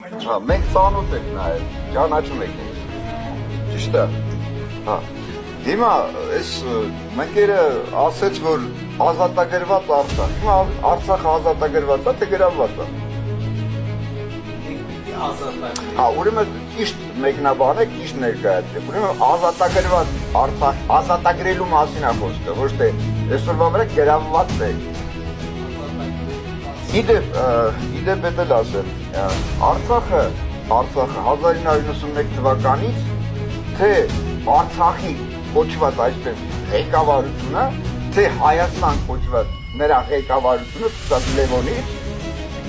Մենք ծանոթ ենք նաև, ճանաչում ենք ինձ։ Ճիշտ է։ Հա։ Հիմա այս մեկերը ասեց, որ ազատագրված Արցախ։ Հիմա Արցախը ազատագրված է, թե գրավված է։ Հա, ուրեմն ճիշտ մեկնաբանեք, ճիշտ ներկայացրեք։ Ուրեմն ազատագրված Արցախ, ազատագրելու մասին է խոսքը, ոչ թե այսօրվա վրա գրավված է։ Իդեպ էդ էլ ասեմ, Արցախը 1991 թվականից թե Արցախի կոչված այսպես ղեկավարությունը, թե Հայաստան կոչված նրա ղեկավարությունը ցած Լևոնից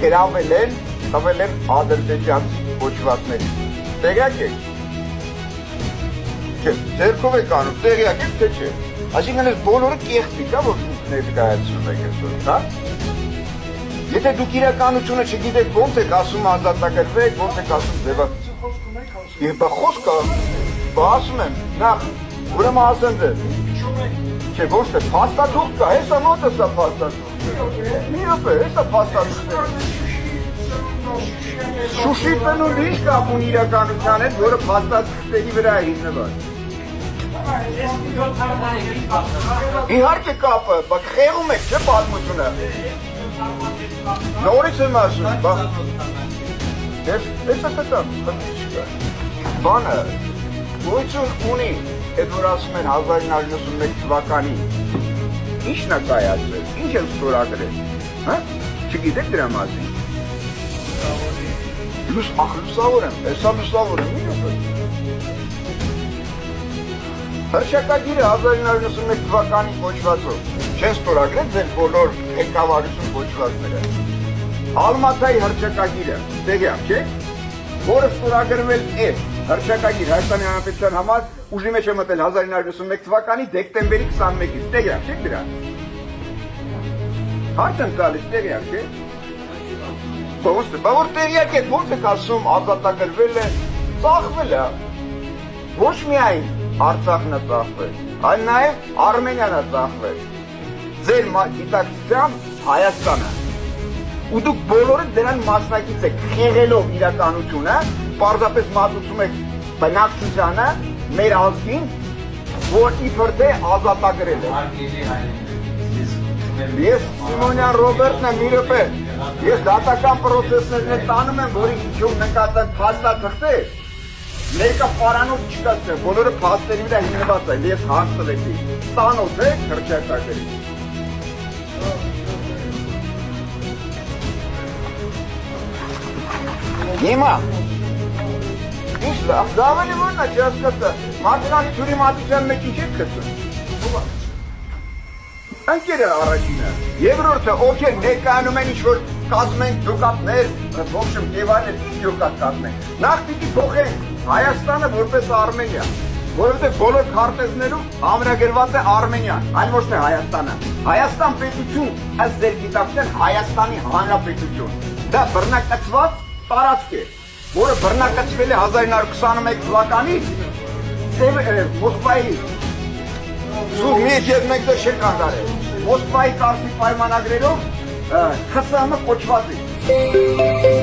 գրավել են, տվել են ադրբեջանցի կոչվածներին։ Տեղյակ եք։ Չէ, ձերքով եք անում, տեղյակ եք, թե չէ։ Այսինքն այս բոլորը կեղծիք է, որ դուք ներկայացնում եք այսօր, հա։ Եթե դուք իրականությունը չգիտեք, ոնց եք ասում ազատագրվեք, ոնց եք ասում ձևակերպեք։ Բա խոսքը, բա ասում եմ, նախ, ուրեմն ասեմ ձեզ։ Չէ, ոչ թե փաստաթուղթ կա, հեսա մոտը սա փաստաթուղթ։ Մի րոպե, հեսա փաստաթուղթ։ Շուշիպն ու ինչ կապ ունի իրականության հետ, որը փաստաթղթերի վրա է հիմնված։ Իհարկե կապը, բա խեղում եք, չէ՞ պատմությունը։ Նորից եմ ասում, բա։ Հեսա կտամ, չկա։ Բանը, գույցուն ունի, այդ որ ասում են 1991 թվականին, ի՞նչն է կայացրել, ի՞նչ են ստորագրել, հա, չգիտեք դրա մասին։ Լուսավոր եմ, հեսա լուսավոր եմ, մի րոպե։ Հռչակագիրը 1991 թվականի կոչվածով չեն ստորագրել ձեր բոլոր ղեկավարություն կոչվածները։ Ալմատայի հռչակագիրը, տեղյակ չեք, որը ստորագրվել է հռչակագիր Հայաստանի Հանրապետության համար ուժի մեջ է մտել 1991 թվականի դեկտեմբերի 21-ից, տեղյակ չեք դրա։ Հարց եմ տալիս, տեղյակ չեք։ Բա որ տեղյակ եք, ոնց եք ասում ազատագրվել է, ծախվել է։ Ոչ միայն Արցախն է ծախվել, այլ նաև Արմենիան է ծախվել։ Ձեր գիտակցությամբ Հայաստանը։ Ու դուք բոլորը դրան մասնակից եք, խեղելով իրականությունը, պարզապես մատուցում եք բնակչությանը, մեր ազգին, որ իբր թե ազատագրել է։ Ես Սիմոնյան Ռոբերտն եմ, մի րոպե, ես դատական պրոցեսներն տանում եմ, որի իջում նկատեն փաստաթղթեր, ներկա պարանոց չկա, բոլորը փաստերի վրա հիմնված է, ես հարց տվեցի, տանոց եք հռչակագրի։ Հիմա, ինչ լավ, դա ավելի որն է, չհասկացա, մարդկանց թյուրիմատության մեջ ինչ եք գցում։ Ընկերը առաջինը, երկրորդը, օքեյ, ներկայանում են ինչ-որ կազմում են ջոկատներ, ոբշեմ Եվանել ինչ ջոկատ կազմում են։ Նախ պիտի փոխեն Հայաստանը որպես Արմենիա, որովհետև բոլոր քարտեզներում ամրագրված է Արմենիան, այլ ոչ թե Հայաստանը։ Հայաստան պետություն, ըստ ձեր գիտակցության Հայաստանի Հանրապետություն։ Դա բռնակացված տարածք է, որը բռնակացվել է 1921 թվականից Մոսկվայի Սուրբ միջ և մենք դա չենք անդարել։ Մոսկվայի կարգի պայմանագրերով ԽՍՀՄ կոչված է։